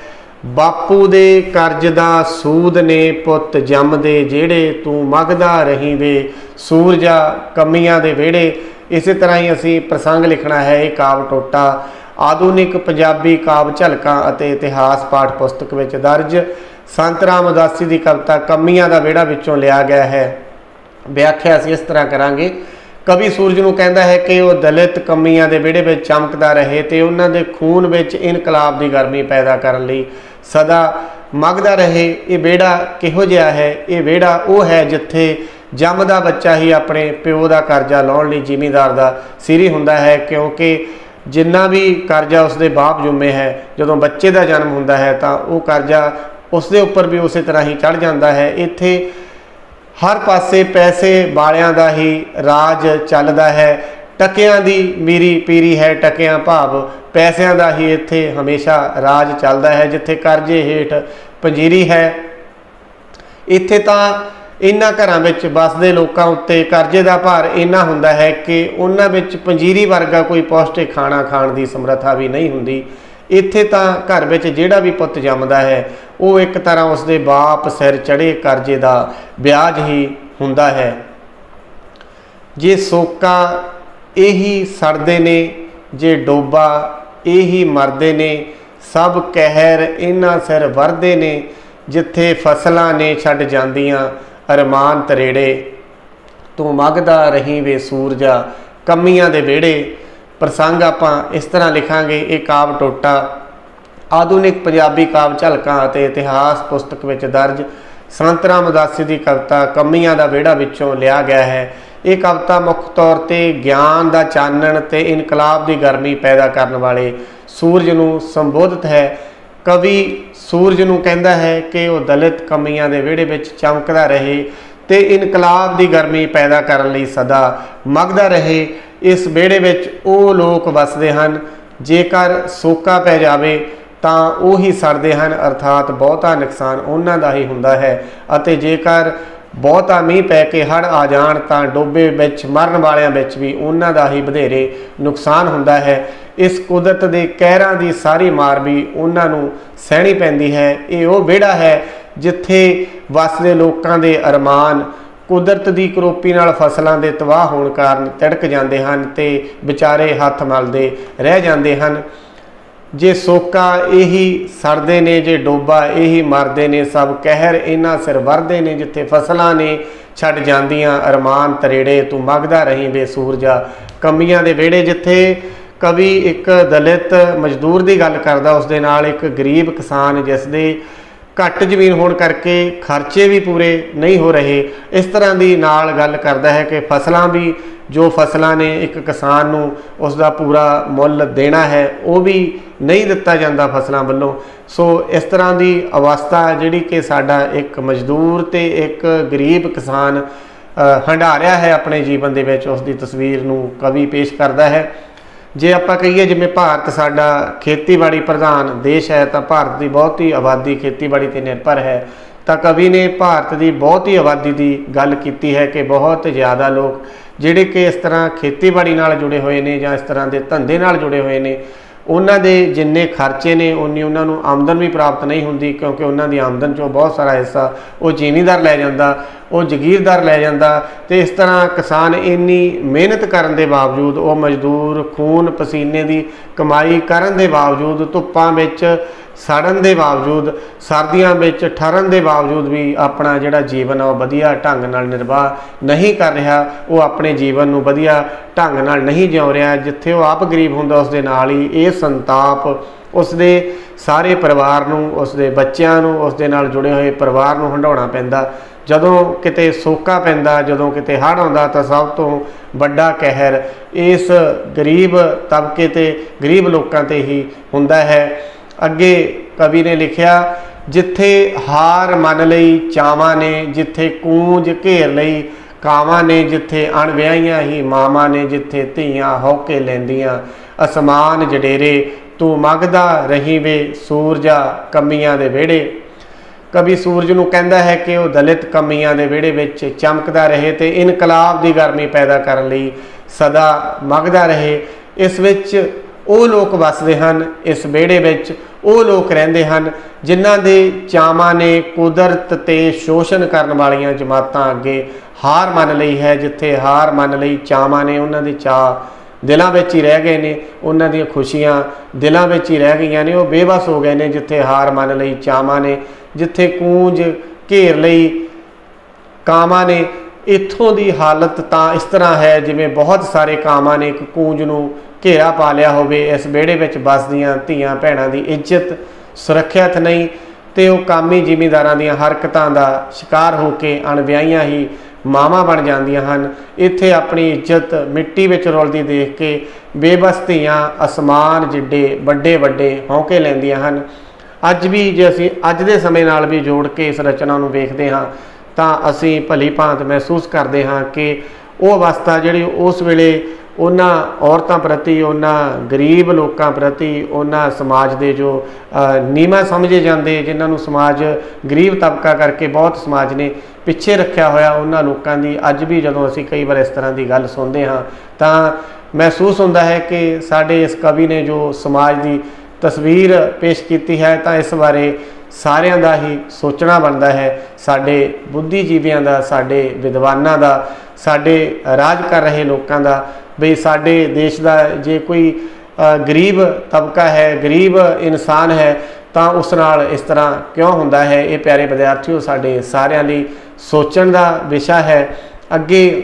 ਬਾਪੂ ਦੇ ਕਰਜ਼ ਦਾ ਸੂਦ ਨੇ ਪੁੱਤ ਜੰਮਦੇ ਜਿਹੜੇ, ਤੂੰ ਮੰਗਦਾ ਰਹੀਂ ਵੇ ਸੂਰਜਾ ਕਮੀਆਂ ਦੇ ਵਿਹੜੇ। ਇਸੇ ਤਰ੍ਹਾਂ ਹੀ ਅਸੀਂ ਪ੍ਰਸੰਗ ਲਿਖਣਾ ਹੈ। ਇਹ ਕਾਵਿ ਟੋਟਾ ਆਧੁਨਿਕ ਪੰਜਾਬੀ ਕਾਵਿ ਝਲਕਾਂ ਅਤੇ ਇਤਿਹਾਸ ਪਾਠ ਪੁਸਤਕ ਵਿੱਚ ਦਰਜ ਸੰਤ ਰਾਮ ਉਦਾਸੀ ਦੀ ਕਵਿਤਾ ਕਮੀਆਂ ਦਾ ਵਿਹੜਾ ਵਿੱਚੋਂ ਲਿਆ ਗਿਆ ਹੈ। ਵਿਆਖਿਆ ਅਸੀਂ ਇਸ ਤਰ੍ਹਾਂ ਕਰਾਂਗੇ। ਕਵੀ ਸੂਰਜ ਨੂੰ ਕਹਿੰਦਾ ਹੈ ਕਿ ਉਹ ਦਲਿਤ ਕਮੀਆਂ ਦੇ ਵਿਹੜੇ ਵਿੱਚ ਚਮਕਦਾ ਰਹੇ ਤੇ ਉਹਨਾਂ ਦੇ ਖੂਨ ਵਿੱਚ ਇਨਕਲਾਬ ਦੀ ਗਰਮੀ ਪੈਦਾ ਕਰਨ ਲਈ ਸਦਾ ਮੰਗਦਾ ਰਹੇ। ਇਹ ਵਿਹੜਾ ਕਿਹੋ ਜਿਹਾ ਹੈ? ਇਹ ਵਿਹੜਾ ਉਹ ਹੈ ਜਿੱਥੇ ਜੰਮਦਾ ਬੱਚਾ ਹੀ ਆਪਣੇ ਪਿਓ ਦਾ ਕਰਜ਼ਾ ਲਾਉਣ ਲਈ ਜ਼ਿਮੀਂਦਾਰ ਦਾ ਸਿਰੀ ਹੁੰਦਾ ਹੈ, ਕਿਉਂਕਿ ਜਿੰਨਾ ਵੀ ਕਰਜ਼ਾ ਉਸਦੇ ਬਾਪ ਜੁੰਮੇ ਹੈ, ਜਦੋਂ ਬੱਚੇ ਦਾ ਜਨਮ ਹੁੰਦਾ ਹੈ ਤਾਂ ਉਹ ਕਰਜ਼ਾ ਉਸਦੇ ਉੱਪਰ ਵੀ ਉਸੇ ਤਰ੍ਹਾਂ ਹੀ ਚੜ੍ਹ ਜਾਂਦਾ ਹੈ। ਇੱਥੇ ਹਰ ਪਾਸੇ ਪੈਸੇ ਵਾਲਿਆਂ ਦਾ ਹੀ ਰਾਜ ਚੱਲਦਾ ਹੈ। ਟਕਿਆਂ ਦੀ ਮੀਰੀ ਪੀਰੀ ਹੈ, ਟਕਿਆਂ ਭਾਵ ਪੈਸਿਆਂ ਦਾ ਹੀ ਇੱਥੇ ਹਮੇਸ਼ਾ ਰਾਜ ਚੱਲਦਾ ਹੈ। ਜਿੱਥੇ ਕਰਜ਼ੇ ਹੇਠ ਪੰਜੀਰੀ ਹੈ, ਇੱਥੇ ਤਾਂ ਇਹਨਾਂ ਘਰਾਂ ਵਿੱਚ ਵੱਸਦੇ ਲੋਕਾਂ ਉੱਤੇ ਕਰਜ਼ੇ ਦਾ ਭਾਰ ਇੰਨਾ ਹੁੰਦਾ ਹੈ ਕਿ ਉਹਨਾਂ ਵਿੱਚ ਪੰਜੀਰੀ ਵਰਗਾ ਕੋਈ ਪੌਸ਼ਟਿਕ ਖਾਣਾ ਖਾਣ ਦੀ ਸਮਰੱਥਾ ਵੀ ਨਹੀਂ ਹੁੰਦੀ। ਇੱਥੇ ਤਾਂ ਘਰ ਵਿੱਚ ਜਿਹੜਾ ਵੀ ਪੁੱਤ ਜੰਮਦਾ ਹੈ ਉਹ ਇੱਕ ਤਰ੍ਹਾਂ ਉਸਦੇ ਬਾਪ ਸਿਰ ਚੜ੍ਹੇ ਕਰਜ਼ੇ ਦਾ ਵਿਆਜ ਹੀ ਹੁੰਦਾ ਹੈ। ਜੇ ਸੋਕਾ ਇਹੀ ਸੜਦੇ ਨੇ, ਜੇ ਡੋਬਾ ਇਹੀ ਮਰਦੇ ਨੇ, ਸਭ ਕਹਿਰ ਇਹਨਾਂ ਸਿਰ ਵਰਦੇ ਨੇ, ਜਿੱਥੇ ਫਸਲਾਂ ਨੇ ਛੱਡ ਜਾਂਦੀਆਂ ਅਰਮਾਨ ਤਰੇੜੇ, ਤੂੰ ਮੰਗਦਾ ਰਹੀਂ ਵੇ ਸੂਰਜਾ ਕਮੀਆਂ ਦੇ ਵਿਹੜੇ। ਪ੍ਰਸੰਗ ਆਪਾਂ ਇਸ ਤਰ੍ਹਾਂ ਲਿਖਾਂਗੇ। ਇਹ ਕਾਵਿ ਟੋਟਾ ਆਧੁਨਿਕ ਪੰਜਾਬੀ ਕਾਵਿ ਝਲਕਾਂ ਅਤੇ ਇਤਿਹਾਸ ਪੁਸਤਕ ਵਿੱਚ ਦਰਜ ਸੰਤ ਰਾਮ ਉਦਾਸੀ ਦੀ ਕਵਿਤਾ ਕਮੀਆਂ ਦਾ ਵਿਹੜਾ ਵਿੱਚੋਂ ਲਿਆ ਗਿਆ ਹੈ। ਇਹ ਕਵਿਤਾ ਮੁੱਖ ਤੌਰ ਤੇ ਗਿਆਨ ਦਾ ਚਾਨਣ ਤੇ ਇਨਕਲਾਬ ਦੀ ਗਰਮੀ ਪੈਦਾ ਕਰਨ ਵਾਲੇ ਸੂਰਜ ਨੂੰ ਸੰਬੋਧਿਤ ਹੈ। ਕਵੀ ਸੂਰਜ ਨੂੰ ਕਹਿੰਦਾ ਹੈ ਕਿ ਉਹ ਦਲਿਤ ਕਮੀਆਂ ਦੇ ਵਿਹੜੇ ਵਿੱਚ ਚਮਕਦਾ ਰਹੇ ਤੇ ਇਨਕਲਾਬ ਦੀ ਗਰਮੀ ਪੈਦਾ ਕਰਨ ਲਈ ਸਦਾ ਮੰਗਦਾ ਰਹੇ। ਇਸ ਵਿਹੜੇ ਵਿੱਚ ਉਹ ਲੋਕ ਵਸਦੇ ਹਨ ਜੇਕਰ ਸੋਕਾ ਪੈ ਜਾਵੇ ਤਾਂ ਉਹ ਹੀ ਸੜਦੇ ਹਨ, ਅਰਥਾਤ ਬਹੁਤਾ ਨੁਕਸਾਨ ਉਹਨਾਂ ਦਾ ਹੀ ਹੁੰਦਾ ਹੈ, ਅਤੇ ਜੇਕਰ ਬਹੁਤਾ ਮੀਂਹ ਪੈ ਕੇ ਹੜ੍ਹ ਆ ਜਾਣ ਤਾਂ ਡੋਬੇ ਵਿੱਚ ਮਰਨ ਵਾਲਿਆਂ ਵਿੱਚ ਵੀ ਉਹਨਾਂ ਦਾ ਹੀ ਵਧੇਰੇ ਨੁਕਸਾਨ ਹੁੰਦਾ ਹੈ। ਇਸ ਕੁਦਰਤ ਦੇ ਕਹਿਰਾਂ ਦੀ ਸਾਰੀ ਮਾਰ ਵੀ ਉਹਨਾਂ ਨੂੰ ਸਹਿਣੀ ਪੈਂਦੀ ਹੈ। ਇਹ ਉਹ ਵਿਹੜਾ ਹੈ ਜਿੱਥੇ ਵਸਦੇ ਲੋਕਾਂ ਦੇ ਅਰਮਾਨ ਕੁਦਰਤ ਦੀ ਕਰੋਪੀ ਨਾਲ ਫਸਲਾਂ ਦੇ ਤਬਾਹ ਹੋਣ ਕਾਰਨ ਤਿੜਕ ਜਾਂਦੇ ਹਨ ਤੇ ਵਿਚਾਰੇ ਹੱਥ ਮਲਦੇ ਰਹਿ ਜਾਂਦੇ ਹਨ। ਜੇ ਸੋਕਾ ਇਹੀ ਸੜਦੇ ਨੇ, ਜੇ ਡੋਬਾ ਇਹੀ ਮਰਦੇ ਨੇ, ਸਭ ਕਹਿਰ ਇਹਨਾਂ ਸਿਰ ਵਰਦੇ ਨੇ, ਜਿੱਥੇ ਫਸਲਾਂ ਨੇ ਛੱਡ ਜਾਂਦੀਆਂ ਅਰਮਾਨ ਤਰੇੜੇ, ਤੂੰ ਮੰਗਦਾ ਰਹੀਂ ਵੇ ਸੂਰਜਾ ਕਮੀਆਂ ਦੇ ਵਿਹੜੇ। ਜਿੱਥੇ ਕਵੀ ਇੱਕ ਦਲਿਤ ਮਜ਼ਦੂਰ ਦੀ ਗੱਲ ਕਰਦਾ, ਉਸ ਦੇ ਨਾਲ ਇੱਕ ਗਰੀਬ ਕਿਸਾਨ ਜਿਸ ਦੇ ਘੱਟ ਜ਼ਮੀਨ ਹੋਣ ਕਰਕੇ ਖਰਚੇ ਵੀ ਪੂਰੇ ਨਹੀਂ ਹੋ ਰਹੇ, ਇਸ ਤਰ੍ਹਾਂ ਦੀ ਨਾਲ ਗੱਲ ਕਰਦਾ ਹੈ ਕਿ ਫਸਲਾਂ ਵੀ ਜੋ ਫਸਲਾਂ ਨੇ ਇੱਕ ਕਿਸਾਨ ਨੂੰ ਉਸ ਦਾ ਪੂਰਾ ਮੁੱਲ ਦੇਣਾ ਹੈ ਉਹ ਵੀ ਨਹੀਂ ਦਿੱਤਾ ਜਾਂਦਾ ਫਸਲਾਂ ਵੱਲੋਂ। ਸੋ ਇਸ ਤਰ੍ਹਾਂ ਦੀ ਅਵਸਥਾ ਜਿਹੜੀ ਕਿ ਸਾਡਾ ਇੱਕ ਮਜ਼ਦੂਰ ਤੇ ਇੱਕ ਗਰੀਬ ਕਿਸਾਨ ਹੰਢਾ ਰਿਹਾ ਹੈ ਆਪਣੇ ਜੀਵਨ ਦੇ ਵਿੱਚ, ਉਸ ਦੀ ਤਸਵੀਰ ਨੂੰ ਕਵੀ ਪੇਸ਼ ਕਰਦਾ ਹੈ। ਜੇ ਆਪਾਂ ਕਹੀਏ ਜਿਵੇਂ ਭਾਰਤ ਸਾਡਾ ਖੇਤੀਬਾੜੀ ਪ੍ਰਧਾਨ ਦੇਸ਼ ਹੈ ਤਾਂ ਭਾਰਤ ਦੀ ਬਹੁਤੀ ਆਬਾਦੀ ਖੇਤੀਬਾੜੀ 'ਤੇ ਨਿਰਭਰ ਹੈ, ਤਾਂ ਕਵੀ ਨੇ ਭਾਰਤ ਦੀ ਬਹੁਤੀ ਆਬਾਦੀ ਦੀ ਗੱਲ ਕੀਤੀ ਹੈ ਕਿ ਬਹੁਤ ਜ਼ਿਆਦਾ ਲੋਕ ਜਿਹੜੇ ਕਿ ਇਸ ਤਰ੍ਹਾਂ ਖੇਤੀਬਾੜੀ ਨਾਲ ਜੁੜੇ ਹੋਏ ਨੇ ਜਾਂ ਇਸ ਤਰ੍ਹਾਂ ਦੇ ਧੰਦੇ ਨਾਲ ਜੁੜੇ ਹੋਏ ਨੇ, ਉਹਨਾਂ ਦੇ ਜਿੰਨੇ ਖਰਚੇ ਨੇ ਉਨੀ ਉਹਨਾਂ ਨੂੰ ਆਮਦਨ ਵੀ ਪ੍ਰਾਪਤ ਨਹੀਂ ਹੁੰਦੀ, ਕਿਉਂਕਿ ਉਹਨਾਂ ਦੀ ਆਮਦਨ 'ਚੋਂ ਬਹੁਤ ਸਾਰਾ ਹਿੱਸਾ ਉਹ ਜ਼ਿਮੀਂਦਾਰ ਲੈ ਜਾਂਦਾ, ਉਹ ਜਗੀਰਦਾਰ ਲੈ ਜਾਂਦਾ। ਤੇ ਇਸ ਤਰ੍ਹਾਂ ਕਿਸਾਨ ਇੰਨੀ ਮਿਹਨਤ ਕਰਨ ਦੇ ਬਾਵਜੂਦ, ਉਹ ਮਜ਼ਦੂਰ ਖੂਨ ਪਸੀਨੇ ਦੀ ਕਮਾਈ ਕਰਨ ਦੇ ਬਾਵਜੂਦ, ਧੁੱਪਾਂ ਵਿੱਚ ਸੜਨ ਦੇ ਬਾਵਜੂਦ, ਸਰਦੀਆਂ ਵਿੱਚ ਠਰਨ ਦੇ ਬਾਵਜੂਦ ਵੀ ਆਪਣਾ ਜਿਹੜਾ ਜੀਵਨ ਆ ਉਹ ਵਧੀਆ ਢੰਗ ਨਾਲ ਨਿਰਵਾਹ ਨਹੀਂ ਕਰ ਰਿਹਾ, ਉਹ ਆਪਣੇ ਜੀਵਨ ਨੂੰ ਵਧੀਆ ਢੰਗ ਨਾਲ ਨਹੀਂ ਜਿਉ ਰਿਹਾ। ਜਿੱਥੇ ਉਹ ਆਪ ਗਰੀਬ ਹੁੰਦਾ ਉਸ ਦੇ ਨਾਲ ਹੀ ਇਹ ਸੰਤਾਪ ਉਸ ਦੇ ਸਾਰੇ ਪਰਿਵਾਰ ਨੂੰ, ਉਸ ਦੇ ਬੱਚਿਆਂ ਨੂੰ, ਉਸ ਦੇ ਨਾਲ ਜੁੜੇ ਹੋਏ ਪਰਿਵਾਰ ਨੂੰ ਹੰਢਾਉਣਾ ਪੈਂਦਾ। ਜਦੋਂ ਕਿਤੇ ਸੋਕਾ ਪੈਂਦਾ, ਜਦੋਂ ਕਿਤੇ ਹੜ੍ਹ ਆਉਂਦਾ ਤਾਂ ਸਭ ਤੋਂ ਵੱਡਾ ਕਹਿਰ ਇਸ ਗਰੀਬ ਤਬਕੇ ਤੇ ਗਰੀਬ ਲੋਕਾਂ ਤੇ ਹੀ ਹੁੰਦਾ ਹੈ। ਅੱਗੇ ਕਵੀ ਨੇ ਲਿਖਿਆ, ਜਿੱਥੇ ਹਾਰ ਮੰਨ ਲਈ ਚਾਵਾਂ ਨੇ, ਜਿੱਥੇ ਕੂੰਜ ਘੇਰ ਲਈ ਕਾਵਾਂ ਨੇ, ਜਿੱਥੇ ਅਣਵਿਆਹੀਆਂ ਹੀ ਮਾਵਾਂ ਨੇ, ਜਿੱਥੇ ਧੀਆਂ ਹੌਕੇ ਲੈਂਦੀਆਂ ਅਸਮਾਨ ਜਡੇਰੇ, ਤੂੰ ਮੰਗਦਾ ਰਹੀ ਵੇ ਸੂਰਜਾ ਕਮੀਆਂ ਦੇ ਵਿਹੜੇ। ਕਵੀ ਸੂਰਜ ਨੂੰ ਕਹਿੰਦਾ ਹੈ ਕਿ ਉਹ ਦਲਿਤ ਕਮੀਆਂ ਦੇ ਵਿਹੜੇ ਵਿੱਚ ਚਮਕਦਾ ਰਹੇ ਤੇ ਇਨਕਲਾਬ ਦੀ ਗਰਮੀ ਪੈਦਾ ਕਰਨ ਲਈ ਸਦਾ ਮੰਗਦਾ ਰਹੇ। ਇਸ ਵਿੱਚ ਉਹ ਲੋਕ ਵਸਦੇ ਹਨ, ਇਸ ਵਿਹੜੇ ਵਿੱਚ ਉਹ ਲੋਕ ਰਹਿੰਦੇ ਹਨ ਜਿਨ੍ਹਾਂ ਦੇ ਚਾਵਾਂ ਨੇ ਕੁਦਰਤ ਤੇ ਸ਼ੋਸ਼ਣ ਕਰਨ ਵਾਲੀਆਂ ਜਮਾਤਾਂ ਅੱਗੇ ਹਾਰ ਮੰਨ ਲਈ ਹੈ। ਜਿੱਥੇ ਹਾਰ ਮੰਨ ਲਈ ਚਾਵਾਂ ਨੇ, ਉਹਨਾਂ ਦੇ ਚਾਅ ਦਿਲਾਂ ਵਿੱਚ ਹੀ ਰਹਿ ਗਏ ਨੇ, ਉਹਨਾਂ ਦੀਆਂ ਖੁਸ਼ੀਆਂ ਦਿਲਾਂ ਵਿੱਚ ਹੀ ਰਹਿ ਗਈਆਂ ਨੇ, ਉਹ ਬੇਵਸ ਹੋ ਗਏ ਨੇ। ਜਿੱਥੇ ਹਾਰ ਮੰਨ ਲਈ ਚਾਵਾਂ ਨੇ, ਜਿੱਥੇ ਕੂੰਜ ਘੇਰ ਲਈ ਕਾਵਾਂ ਨੇ। ਇੱਥੋਂ ਦੀ ਹਾਲਤ ਤਾਂ ਇਸ ਤਰ੍ਹਾਂ ਹੈ ਜਿਵੇਂ ਬਹੁਤ ਸਾਰੇ ਕਾਵਾਂ ਨੇ ਇੱਕ ਕੂੰਜ ਨੂੰ ਘੇਰਾ ਪਾ ਲਿਆ ਹੋਵੇ। ਇਸ ਵਿਹੜੇ ਵਿੱਚ ਵੱਸਦੀਆਂ ਧੀਆਂ ਭੈਣਾਂ ਦੀ ਇੱਜ਼ਤ ਸੁਰੱਖਿਅਤ ਨਹੀਂ ਤੇ ਉਹ ਕਾਮੀ ਜ਼ਿਮੀਂਦਾਰਾਂ ਦੀਆਂ ਹਰਕਤਾਂ ਦਾ ਸ਼ਿਕਾਰ ਹੋ ਕੇ ਅਣਵਿਆਹੀਆਂ ਹੀ ਮਾਵਾਂ ਬਣ ਜਾਂਦੀਆਂ ਹਨ। ਇੱਥੇ ਆਪਣੀ ਇੱਜ਼ਤ ਮਿੱਟੀ ਵਿੱਚ ਰੁਲਦੀ ਦੇਖ ਕੇ ਬੇਬਸ ਧੀਆਂ ਅਸਮਾਨ ਜਿੱਡੇ ਵੱਡੇ ਵੱਡੇ ਹੌਂਕੇ ਲੈਂਦੀਆਂ ਹਨ। ਅੱਜ ਵੀ ਜੇ ਅਸੀਂ ਅੱਜ ਦੇ ਸਮੇਂ ਨਾਲ ਵੀ ਜੋੜ ਕੇ ਇਸ ਰਚਨਾ ਨੂੰ ਵੇਖਦੇ ਹਾਂ ਤਾਂ ਅਸੀਂ ਭਲੀ ਭਾਂਤ ਮਹਿਸੂਸ ਕਰਦੇ ਹਾਂ ਕਿ ਉਹ ਅਵਸਥਾ ਜਿਹੜੀ ਉਸ ਵੇਲੇ ਉਹਨਾਂ ਔਰਤਾਂ ਪ੍ਰਤੀ, ਉਹਨਾਂ ਗਰੀਬ ਲੋਕਾਂ ਪ੍ਰਤੀ, ਉਹਨਾਂ ਸਮਾਜ ਦੇ ਜੋ ਨੀਵਾਂ ਸਮਝੇ ਜਾਂਦੇ, ਜਿਨ੍ਹਾਂ ਨੂੰ ਸਮਾਜ ਗਰੀਬ ਤਬਕਾ ਕਰਕੇ ਬਹੁਤ ਸਮਾਜ ਨੇ ਪਿੱਛੇ ਰੱਖਿਆ ਹੋਇਆ, ਉਹਨਾਂ ਲੋਕਾਂ ਦੀ ਅੱਜ ਵੀ ਜਦੋਂ ਅਸੀਂ ਕਈ ਵਾਰ ਇਸ ਤਰ੍ਹਾਂ ਦੀ ਗੱਲ ਸੁਣਦੇ ਹਾਂ ਤਾਂ ਮਹਿਸੂਸ ਹੁੰਦਾ ਹੈ ਕਿ ਸਾਡੇ ਇਸ ਕਵੀ ਨੇ ਜੋ ਸਮਾਜ ਦੀ ਤਸਵੀਰ ਪੇਸ਼ ਕੀਤੀ ਹੈ ਤਾਂ ਇਸ ਬਾਰੇ ਸਾਰਿਆਂ ਦਾ ਹੀ ਸੋਚਣਾ ਬਣਦਾ ਹੈ। ਸਾਡੇ ਬੁੱਧੀਜੀਵੀਆਂ ਦਾ, ਸਾਡੇ ਵਿਦਵਾਨਾਂ ਦਾ, ਸਾਡੇ ਰਾਜ ਕਰ ਰਹੇ ਲੋਕਾਂ ਦਾ, ਬਈ ਸਾਡੇ ਦੇਸ਼ ਦਾ ਜੇ ਕੋਈ ਗਰੀਬ ਤਬਕਾ ਹੈ, ਗਰੀਬ ਇਨਸਾਨ ਹੈ ਤਾਂ ਉਸ ਨਾਲ ਇਸ ਤਰ੍ਹਾਂ ਕਿਉਂ ਹੁੰਦਾ ਹੈ। ਇਹ ਪਿਆਰੇ ਵਿਦਿਆਰਥੀਓ ਸਾਡੇ ਸਾਰਿਆਂ ਲਈ ਸੋਚਣ ਦਾ ਵਿਸ਼ਾ ਹੈ। ਅੱਗੇ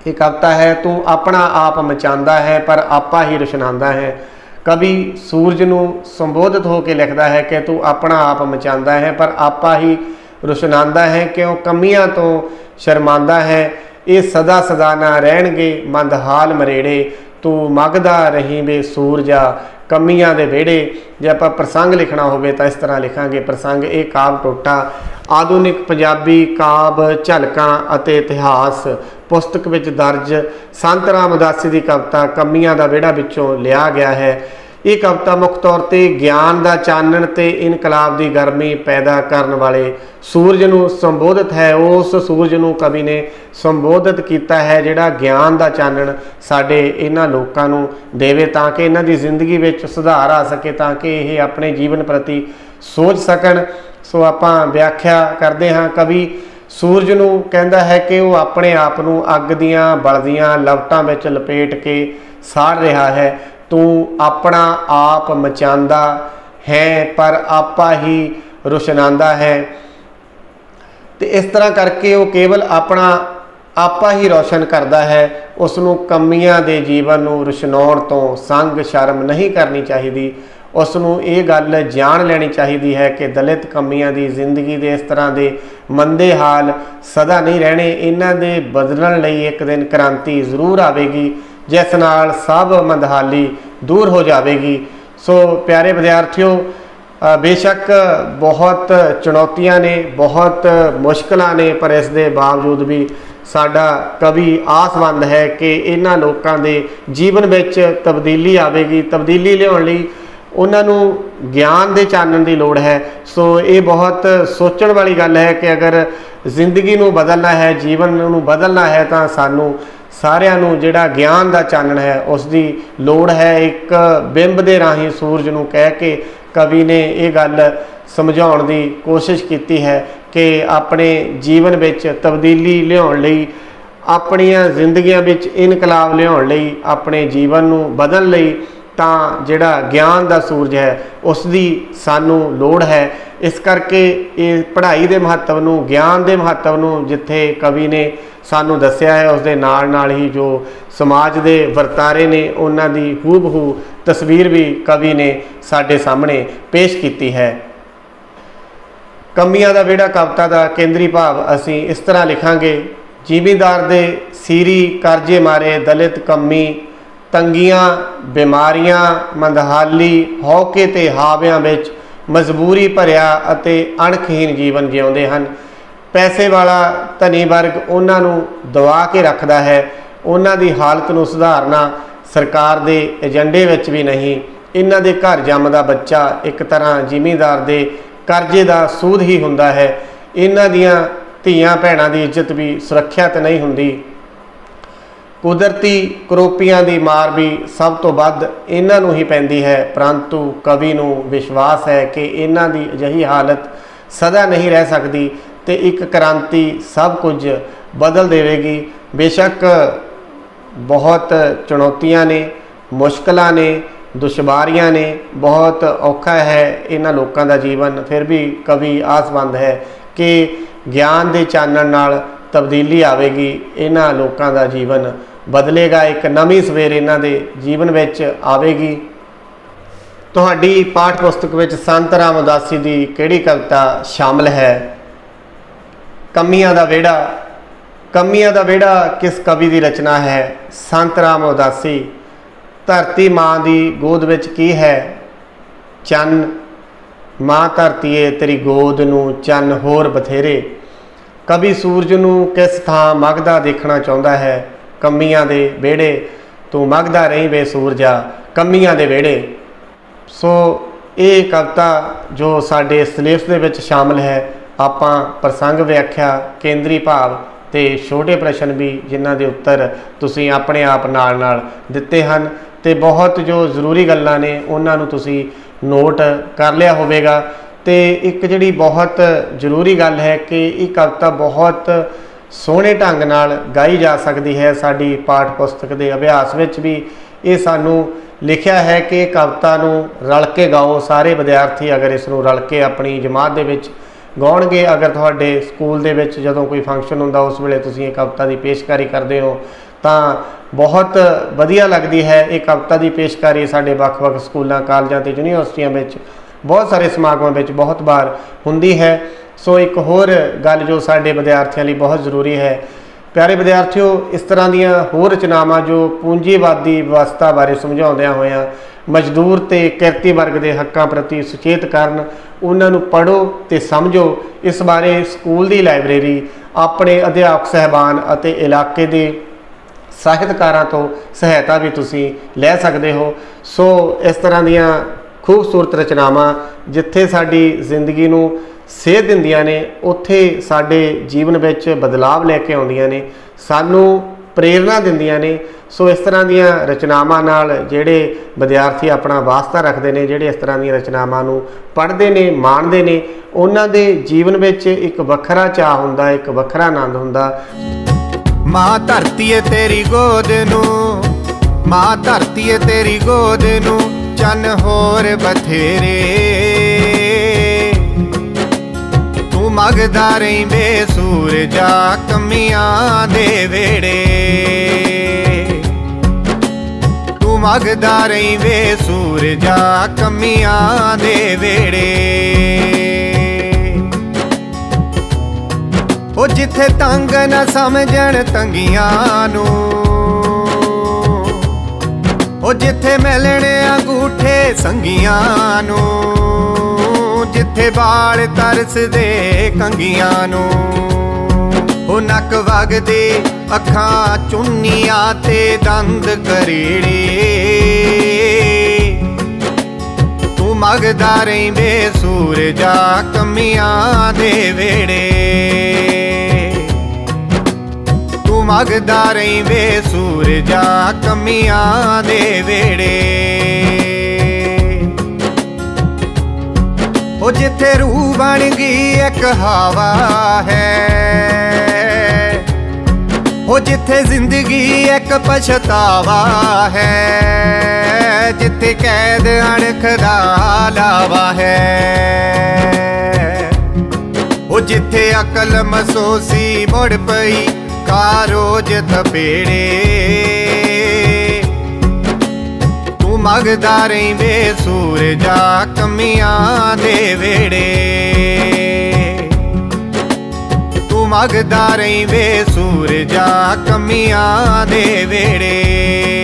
ਇਹ ਕਵਿਤਾ ਹੈ, ਤੂੰ ਆਪਣਾ ਆਪ ਮਚਾਉਂਦਾ ਹੈ ਪਰ ਆਪਾ ਹੀ ਰੁਸ਼ਨਾਉਂਦਾ ਹੈ। ਕਵੀ ਸੂਰਜ ਨੂੰ ਸੰਬੋਧਿਤ ਹੋ ਕੇ ਲਿਖਦਾ ਹੈ ਕਿ ਤੂੰ ਆਪਣਾ ਆਪ ਮਚਾਉਂਦਾ ਹੈ ਪਰ ਆਪਾ ਹੀ ਰੁਸ਼ਨਾਉਂਦਾ ਹੈ, ਕਿਉਂ ਕਮੀਆਂ ਤੋਂ ਸ਼ਰਮਾਉਂਦਾ ਹੈ। ਇਹ ਸਦਾ ਸਦਾ ਨਾ ਰਹਿਣਗੇ ਮੰਦਹਾਲ ਮਰੇੜੇ, ਤੂੰ ਮੰਗਦਾ ਰਹੀ ਵੇ ਸੂਰਜਾ ਕਮੀਆਂ ਦੇ ਵਿਹੜੇ। ਜੇ ਆਪਾਂ ਪ੍ਰਸੰਗ ਲਿਖਣਾ ਹੋਵੇ ਤਾਂ ਇਸ ਤਰ੍ਹਾਂ ਲਿਖਾਂਗੇ। ਪ੍ਰਸੰਗ ਇਹ ਕਾਵਿ ਟੋਟਾ ਆਧੁਨਿਕ ਪੰਜਾਬੀ ਕਾਵਿ ਝਲਕਾਂ ਅਤੇ ਇਤਿਹਾਸ ਪੁਸਤਕ ਵਿੱਚ ਦਰਜ ਸੰਤ ਰਾਮ ਉਦਾਸੀ ਦੀ ਕਵਿਤਾ ਕਮੀਆਂ ਦਾ ਵਿਹੜਾ ਵਿੱਚੋਂ ਲਿਆ ਗਿਆ ਹੈ। ਇਹ ਕਵਿਤਾ ਮੁੱਖ ਤੌਰ ਤੇ ਗਿਆਨ ਦਾ ਚਾਨਣ ਤੇ ਇਨਕਲਾਬ ਦੀ ਗਰਮੀ ਪੈਦਾ ਕਰਨ ਵਾਲੇ ਸੂਰਜ ਨੂੰ ਸੰਬੋਧਿਤ ਹੈ। ਉਸ ਸੂਰਜ ਨੂੰ ਕਵੀ ਨੇ ਸੰਬੋਧਿਤ ਕੀਤਾ ਹੈ ਜਿਹੜਾ ਗਿਆਨ ਦਾ ਚਾਨਣ ਸਾਡੇ ਇਹਨਾਂ ਲੋਕਾਂ ਨੂੰ ਦੇਵੇ ਤਾਂ ਕਿ ਇਹਨਾਂ ਦੀ ਜ਼ਿੰਦਗੀ ਵਿੱਚ ਸੁਧਾਰ ਆ ਸਕੇ, ਤਾਂ ਕਿ ਇਹ ਆਪਣੇ ਜੀਵਨ ਪ੍ਰਤੀ ਸੋਚ ਸਕਣ। ਸੋ ਆਪਾਂ ਵਿਆਖਿਆ ਕਰਦੇ ਹਾਂ। ਕਵੀ ਸੂਰਜ ਨੂੰ ਕਹਿੰਦਾ ਹੈ ਕਿ ਉਹ ਆਪਣੇ ਆਪ ਨੂੰ ਅੱਗ ਦੀਆਂ ਬਲਦੀਆਂ ਲਪਟਾਂ ਵਿੱਚ ਲਪੇਟ ਕੇ ਸਾੜ ਰਿਹਾ ਹੈ। ਤੂੰ ਆਪਣਾ ਆਪ ਮਚਾਉਂਦਾ ਹੈ ਪਰ ਆਪਾ ਹੀ ਰੁਸ਼ਨਾਉਂਦਾ ਹੈ। ਤੇ ਇਸ ਤਰ੍ਹਾਂ ਕਰਕੇ ਉਹ ਕੇਵਲ ਆਪਣਾ ਆਪਾ ਹੀ ਰੋਸ਼ਨ ਕਰਦਾ ਹੈ। ਉਸ ਨੂੰ ਕਮੀਆਂ ਦੇ ਜੀਵਨ ਨੂੰ ਰੁਸ਼ਨਾਉਣ ਤੋਂ ਸੰਗ ਸ਼ਰਮ ਨਹੀਂ ਕਰਨੀ ਚਾਹੀਦੀ। ਉਸ ਨੂੰ ਇਹ ਗੱਲ ਜਾਣ ਲੈਣੀ ਚਾਹੀਦੀ ਹੈ ਕਿ ਦਲਿਤ ਕਮੀਆਂ ਦੀ ਜ਼ਿੰਦਗੀ ਦੇ ਇਸ ਤਰ੍ਹਾਂ ਦੇ ਮੰਦੇ ਹਾਲ ਸਦਾ ਨਹੀਂ ਰਹਿਣੇ। ਇਹਨਾਂ ਦੇ ਬਦਲਣ ਲਈ ਇੱਕ ਦਿਨ ਕ੍ਰਾਂਤੀ ਜ਼ਰੂਰ ਆਵੇਗੀ ਜਿਸ ਨਾਲ ਸਭ ਮੰਦਹਾਲੀ ਦੂਰ ਹੋ ਜਾਵੇਗੀ। ਸੋ ਪਿਆਰੇ ਵਿਦਿਆਰਥੀਓ, ਬੇਸ਼ੱਕ ਬਹੁਤ ਚੁਣੌਤੀਆਂ ਨੇ, ਬਹੁਤ ਮੁਸ਼ਕਲਾਂ ਨੇ, ਪਰ ਇਸ ਦੇ ਬਾਵਜੂਦ ਵੀ ਸਾਡਾ ਕਵੀ ਆਸਵੰਦ ਹੈ ਕਿ ਇਹਨਾਂ ਲੋਕਾਂ ਦੇ ਜੀਵਨ ਵਿੱਚ ਤਬਦੀਲੀ ਆਵੇਗੀ। ਤਬਦੀਲੀ ਲਿਆਉਣ ਲਈ ਉਹਨਾਂ ਨੂੰ ਗਿਆਨ ਦੇ ਚਾਨਣ ਦੀ ਲੋੜ ਹੈ। ਸੋ ਇਹ ਬਹੁਤ ਸੋਚਣ ਵਾਲੀ ਗੱਲ ਹੈ ਕਿ ਅਗਰ ਜ਼ਿੰਦਗੀ ਨੂੰ ਬਦਲਣਾ ਹੈ, ਜੀਵਨ ਨੂੰ ਬਦਲਣਾ ਹੈ ਤਾਂ ਸਾਨੂੰ ਸਾਰਿਆਂ ਨੂੰ ਜਿਹੜਾ ਗਿਆਨ ਦਾ ਚਾਨਣ ਹੈ ਉਸ ਦੀ ਲੋੜ ਹੈ। ਇੱਕ ਬਿੰਬ ਦੇ ਰਾਹੀਂ ਸੂਰਜ ਨੂੰ ਕਹਿ ਕੇ ਕਵੀ ਨੇ ਇਹ ਗੱਲ ਸਮਝਾਉਣ ਦੀ ਕੋਸ਼ਿਸ਼ ਕੀਤੀ ਹੈ ਕਿ ਆਪਣੇ ਜੀਵਨ ਵਿੱਚ ਤਬਦੀਲੀ ਲਿਆਉਣ ਲਈ, ਆਪਣੀਆਂ ਜ਼ਿੰਦਗੀਆਂ ਵਿੱਚ ਇਨਕਲਾਬ ਲਿਆਉਣ ਲਈ, ਆਪਣੇ ਜੀਵਨ ਨੂੰ ਬਦਲਣ ਲਈ ਤਾਂ ਜਿਹੜਾ ਗਿਆਨ ਦਾ ਸੂਰਜ ਹੈ ਉਸ ਦੀ ਸਾਨੂੰ ਲੋੜ ਹੈ। ਇਸ ਕਰਕੇ ਇਹ ਪੜ੍ਹਾਈ ਦੇ ਮਹੱਤਵ ਨੂੰ, ਗਿਆਨ ਦੇ ਮਹੱਤਵ ਨੂੰ ਜਿੱਥੇ ਕਵੀ ਨੇ ਸਾਨੂੰ ਦੱਸਿਆ ਹੈ, ਉਸ ਦੇ ਨਾਲ ਨਾਲ ਹੀ ਜੋ ਸਮਾਜ ਦੇ ਵਰਤਾਰੇ ਨੇ ਉਹਨਾਂ ਦੀ ਹੂਬਹੂ ਤਸਵੀਰ ਵੀ ਕਵੀ ਨੇ ਸਾਡੇ ਸਾਹਮਣੇ ਪੇਸ਼ ਕੀਤੀ ਹੈ। कमियां दा विहड़ा कविता का केंद्री भाव असी इस तरह लिखांगे। ਜ਼ਿਮੀਂਦਾਰ ਦੇ सीरी करजे मारे दलित कमी, तंगियां बीमारियां मंदहाली हौके ते हावियां विच मजबूरी भरिया अते अणखहीन जीवन जिउंदे हन। पैसे वाला धनी वर्ग उन्हां नूं दबा के रखदा है। उन्हां दी हालत नूं सुधारना सरकार दे एजेंडे विच भी नहीं। इन्हां दे घर जम्मदा बच्चा एक तरह ਜ਼ਿਮੀਂਦਾਰ दे करजे दा सूद ही हुंदा है। इन्हां दियां ਧੀਆਂ ਭੈਣਾਂ ਦੀ ਇੱਜ਼ਤ ਵੀ ਸੁਰੱਖਿਅਤ ਨਹੀਂ ਹੁੰਦੀ। ਕੁਦਰਤੀ ਕਰੋਪੀਆਂ ਦੀ ਮਾਰ ਵੀ ਸਭ ਤੋਂ ਵੱਧ ਇਹਨਾਂ ਨੂੰ ਹੀ ਪੈਂਦੀ ਹੈ, ਪਰੰਤੂ ਕਵੀ ਨੂੰ ਵਿਸ਼ਵਾਸ ਹੈ ਕਿ ਇਹਨਾਂ ਦੀ ਅਜਿਹੀ ਹਾਲਤ ਸਦਾ ਨਹੀਂ ਰਹਿ ਸਕਦੀ ਤੇ ਇੱਕ ਕ੍ਰਾਂਤੀ ਸਭ ਕੁਝ ਬਦਲ ਦੇਵੇਗੀ। ਬੇਸ਼ੱਕ ਬਹੁਤ ਚੁਣੌਤੀਆਂ ਨੇ, ਮੁਸ਼ਕਲਾਂ ਨੇ, ਦੁਸ਼ਵਾਰੀਆਂ ਨੇ, ਬਹੁਤ ਔਖਾ ਹੈ ਇਹਨਾਂ ਲੋਕਾਂ ਦਾ ਜੀਵਨ, ਫਿਰ ਵੀ ਕਵੀ ਆਸਵੰਦ ਹੈ कि ज्ञान के चानण नाल तब्दीली आवेगी, इन्हां लोकां दा जीवन बदलेगा, एक नवीं सवेर इन्हां दे जीवन विच आवेगी। तुहाडी पाठ पुस्तक विच संत राम उदासी दी किहड़ी कविता शामिल है? कमियां दा विहड़ा। कमियां दा विहड़ा किस कवि की रचना है? संत राम उदासी। धरती माँ की गोद विच की है? चन। माँ धरतीए तेरी गोद नूं चन होर बथेरे। कवि सूरज नूं किस थां मगदा देखना चाहुंदा है? कमियां दे विहड़े तू मगदा रही वे सूरजा, कमियां दे विहड़े। सो ये कविता जो साडे सिलेबस दे विच शामिल है, आपां प्रसंग व्याख्या, केंद्री भाव ते छोटे प्रश्न भी जिन्हां दे उत्तर तुसीं अपने आप नाल नाल दिते हन ते बहुत जो जरूरी गल्लां ने उन्हां नूं तुसीं नोट कर लिया होवेगा। तो एक जिहड़ी बहुत जरूरी गल है कि ये कविता बहुत सोहणे ढंग नाल गाई जा सकती है। साडी पाठ पुस्तक के अभ्यास विच भी ये सानू लिखिया है कि कविता नूं रल के गाओ। सारे विद्यार्थी अगर इस नूं रल के अपनी जमात दे विच गाउणगे, अगर तुहाडे स्कूल दे विच जदों कोई फंक्शन हुंदा उस वेले तुसीं ये कविता की पेशकारी करते हो तो बहुत वधिया लगती है। ये कविता की पेशकारी साढ़े वक्-वक् स्कूलों, कॉलेजों ते यूनीवर्सिटियों में बहुत सारे समागमों में बहुत बार हुंदी है। सो एक होर गल जो साढ़े विद्यार्थियों लिए बहुत जरूरी है, प्यारे विद्यार्थियों, इस तरह दीयां होर रचनावां जो पूंजीवादी व्यवस्था बारे समझाउंदियां होइयां मजदूर ते किरती वर्ग के हकों प्रति सुचेत करन, उन्हां नूं पढ़ो ते समझो। इस बारे स्कूल की लाइब्रेरी अपने अध्यापक साहबान अते इलाके के ਸਾਹਿਤਕਾਰਾਂ ਤੋਂ सहायता भी तुसी लै सकते हो। सो इस तरह दीयां खूबसूरत रचनावां जिथे साडी जिंदगी नूं सेध दिंदियां ने, उत्थे साडे जीवन विच बदलाव लैके आउंदियां ने, सानू प्रेरणा दिंदियां ने। सो इस तरह दीयां रचनावां नाल जिहड़े विद्यार्थी अपना वास्ता रखते हैं, जिहड़े इस तरह दीयां रचनावां नूं पढ़ते हैं, माणदे ने, उन्हां दे जीवन विच एक वखरा चाह हुंदा, एक वखरा आनंद हुंदा। माँ धरती है तेरी गोद नू, माँ धरती है तेरी गोद नू चन होर बथेरे। तू मगदा रही बेसूरजा कमियां दे वेड़े। तू मगदा रही बेसूरजा कमियां दे वेड़े। ओ जिथे तंग न समझण तंगियां नू, ओ जिथे मिलने अंगूठे संगियां नू, जिथे बाल तरसदे कंगियां नू। ओ नक वगदे अखां चुन्नियां ते दंद करीड़े। तू मगदा रही बेसूरजा कमियां दे वेड़े। मगदा रही बेसूरजा कमियां दे वेड़े। ओ जिथे रूह बन गई एक हवा है, ओ जिथे जिंदगी एक पछतावा है, जिथे कैद अणख दा लावा है। ओ जिथे अकल मसोसी मुड़ पई कारोज थपेड़े। तू मगदा रही बेसूरजा कमियां दे वेड़े। जगमगदा रही वे सूरजा कमियां दे वेड़े।